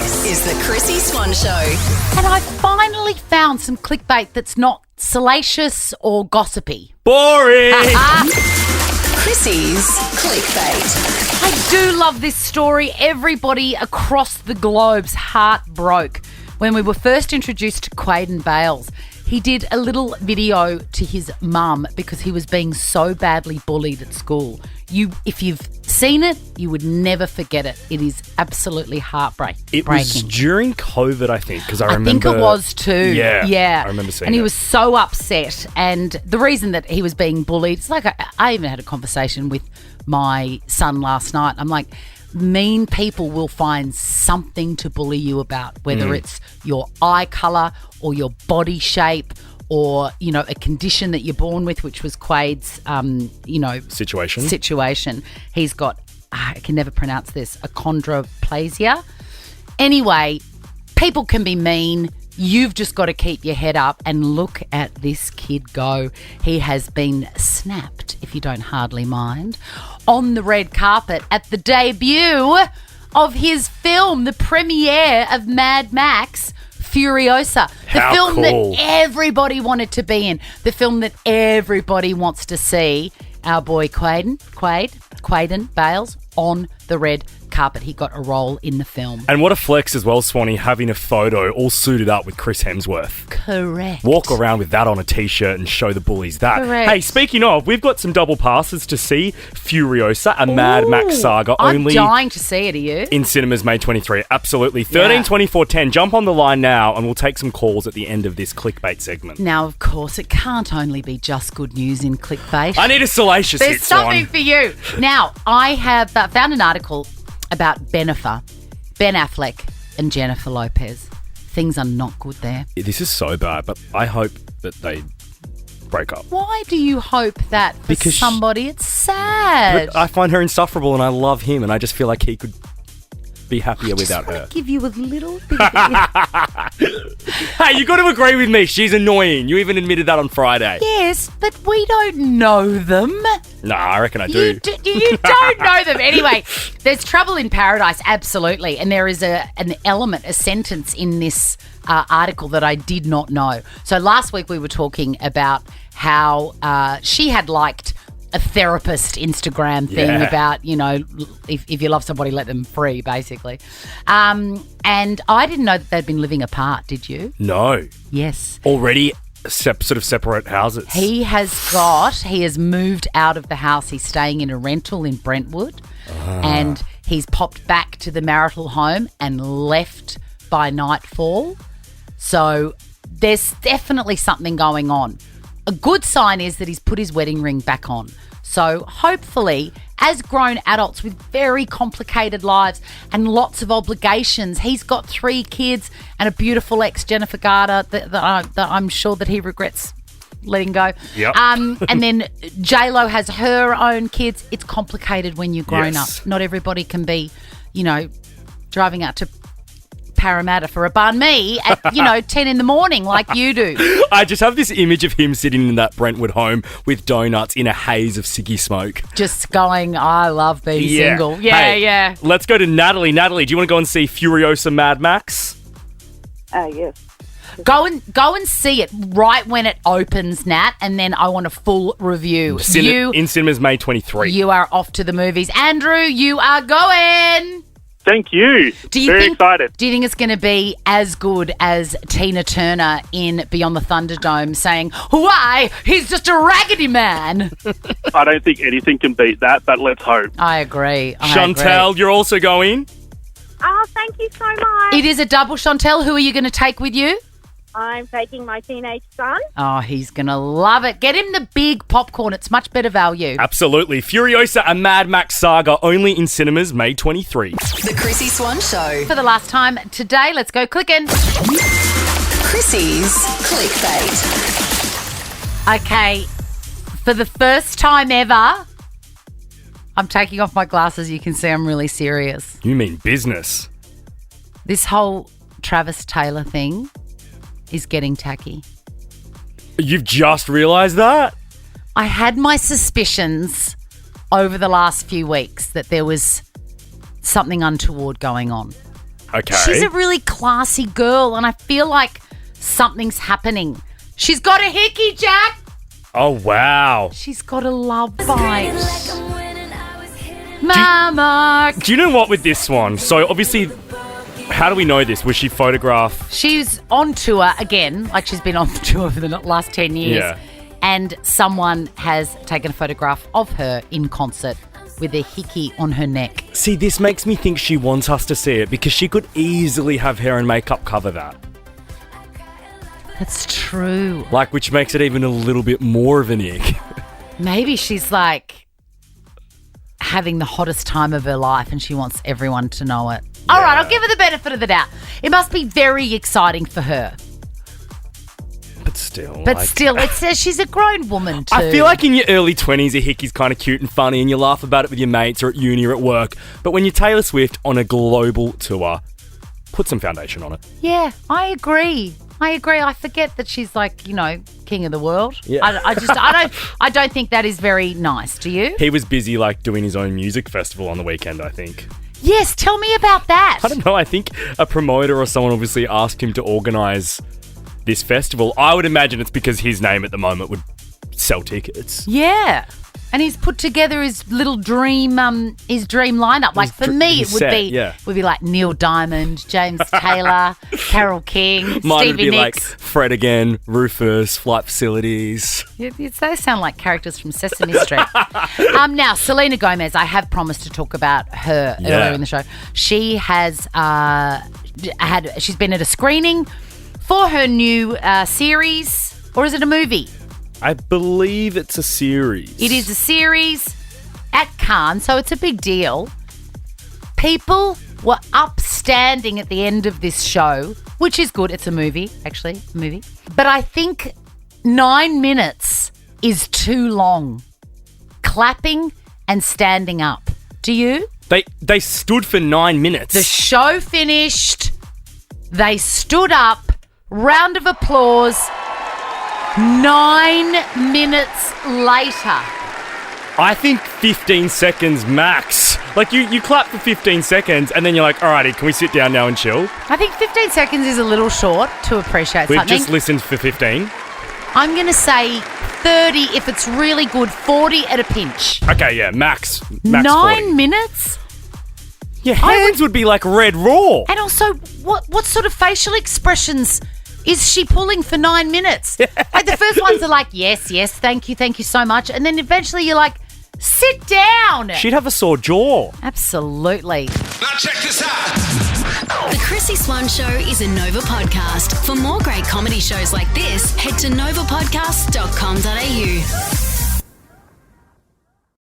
This is the Chrissy Swan Show. And I finally found some clickbait that's not salacious or gossipy. Boring! Chrissy's Clickbait. I do love this story. Everybody across the globe's heart broke when we were first introduced to Quaden Bales. He did a little video to his mum because he was being so badly bullied at school. If you've seen it, you would never forget it. It is absolutely heartbreaking. It was during COVID, I think, because I remember. I think it was too. Yeah. I remember seeing it. And he was so upset. And the reason that he was being bullied, it's like I even had a conversation with my son last night. I'm like, mean people will find something to bully you about, whether it's your eye colour or your body shape or, a condition that you're born with, which was Quade's, situation. He's got, I can never pronounce this, achondroplasia. Anyway, people can be mean. You've just got to keep your head up and look at this kid go. He has been snapped, if you don't hardly mind, on the red carpet at the debut of his film, the premiere of Mad Max Furiosa. The film that everybody wanted to be in. The film that everybody wants to see. Our boy Quaden Bales on the red carpet. He got a role in the film. And what a flex as well, Swanee, having a photo all suited up with Chris Hemsworth. Correct. Walk around with that on a T-shirt and show the bullies that. Correct. Hey, speaking of, we've got some double passes to see Furiosa, a Mad Max saga. I'm dying to see it, are you? In cinemas May 23. Absolutely. 13 24 10. Jump on the line now and we'll take some calls at the end of this clickbait segment. Now, of course, it can't only be just good news in clickbait. I need a salacious hit, There's something Swan. for you. Now, I have found an article about Ben Affleck and Jennifer Lopez. Things are not good there. This is so bad, but I hope that they break up. Why do you hope that for Because somebody? It's sad. But I find her insufferable and I love him and I just feel like he could be happier without her. Give you a little bit of Hey, you got to agree with me. She's annoying. You even admitted that on Friday. Yes, but we don't know them. Nah, I reckon I do. You don't know them. Anyway, there's trouble in paradise, absolutely. And there is an element, a sentence in this article that I did not know. So last week we were talking about how she had liked a therapist Instagram thing about, if you love somebody, let them free, basically. And I didn't know that they'd been living apart, did you? No. Yes. Already sort of separate houses. He has moved out of the house. He's staying in a rental in Brentwood and he's popped back to the marital home and left by nightfall. So there's definitely something going on. A good sign is that he's put his wedding ring back on. So hopefully, as grown adults with very complicated lives and lots of obligations, he's got 3 kids and a beautiful ex, Jennifer Garter, that I'm sure that he regrets letting go. Yep. And then J-Lo has her own kids. It's complicated when you're grown up. Not everybody can be, driving out to Parramatta for a banh mi at 10 in the morning like you do. I just have this image of him sitting in that Brentwood home with donuts in a haze of ciggy smoke. Just going, I love being single. Yeah. Let's go to Natalie. Natalie, do you want to go and see Furiosa Mad Max? Yes. Go and see it right when it opens, Nat, and then I want a full review. In cinemas May 23. You are off to the movies. Andrew, you are going. Thank you. Very excited. Do you think it's going to be as good as Tina Turner in Beyond the Thunderdome saying, "Why? He's just a raggedy man"? I don't think anything can beat that, but let's hope. I agree. Chantel, you're also going? Oh, thank you so much. It is a double, Chantel. Who are you going to take with you? I'm taking my teenage son. Oh, he's going to love it. Get him the big popcorn. It's much better value. Absolutely. Furiosa, a Mad Max saga, only in cinemas May 23. The Chrissy Swan Show. For the last time today, let's go clicking. Chrissy's Clickbait. Okay, for the first time ever, I'm taking off my glasses. You can see I'm really serious. You mean business? This whole Travis Taylor thing is getting tacky. You've just realised that? I had my suspicions over the last few weeks that there was something untoward going on. Okay. She's a really classy girl, and I feel like something's happening. She's got a hickey, Jack. Oh, wow. She's got a love bite. Mama. Do you know what with this one? So, obviously, how do we know this? Was she photographed? She's on tour again, like she's been on tour for the last 10 years. Yeah. And someone has taken a photograph of her in concert with a hickey on her neck. See, this makes me think she wants us to see it because she could easily have hair and makeup cover that. That's true. Like, which makes it even a little bit more of an ick. Maybe she's like having the hottest time of her life and she wants everyone to know it. All right, I'll give her the benefit of the doubt. It must be very exciting for her. But still. It says she's a grown woman too. I feel like in your early 20s, a hickey's kind of cute and funny and you laugh about it with your mates or at uni or at work. But when you're Taylor Swift on a global tour, put some foundation on it. Yeah, I agree. I forget that she's like, king of the world. Yeah. I don't think that is very nice. Do you? He was busy like doing his own music festival on the weekend, I think. Yes, tell me about that. I don't know. I think a promoter or someone obviously asked him to organise this festival. I would imagine it's because his name at the moment would sell tickets. Yeah. And he's put together his little dream lineup. Like for me, it would be like Neil Diamond, James Taylor, Carole King, Mine would Stevie be Nicks. like Fred again, Rufus, Flight Facilities. They sound like characters from Sesame Street. Now, Selena Gomez, I have promised to talk about her earlier in the show. She has she's been at a screening for her new series, or is it a movie? I believe it's a series. It is a series at Cannes, so it's a big deal. People were upstanding at the end of this show, which is good. It's a movie, actually, a movie. But I think 9 minutes is too long. Clapping and standing up. Do you? They stood for 9 minutes. The show finished. They stood up. Round of applause. 9 minutes later. I think 15 seconds max. Like, you clap for 15 seconds and then you're like, alrighty, can we sit down now and chill? I think 15 seconds is a little short to appreciate We've something. just listened for 15. I'm going to say 30 if it's really good, 40 at a pinch. Okay, yeah, max 9 40. minutes? Your hands would be like red raw. And also, what sort of facial expressions is she pulling for 9 minutes? Like the first ones are like, yes, thank you so much. And then eventually you're like, sit down. She'd have a sore jaw. Absolutely. Now check this out. The Chrissy Swan Show is a Nova podcast. For more great comedy shows like this, head to novapodcast.com.au.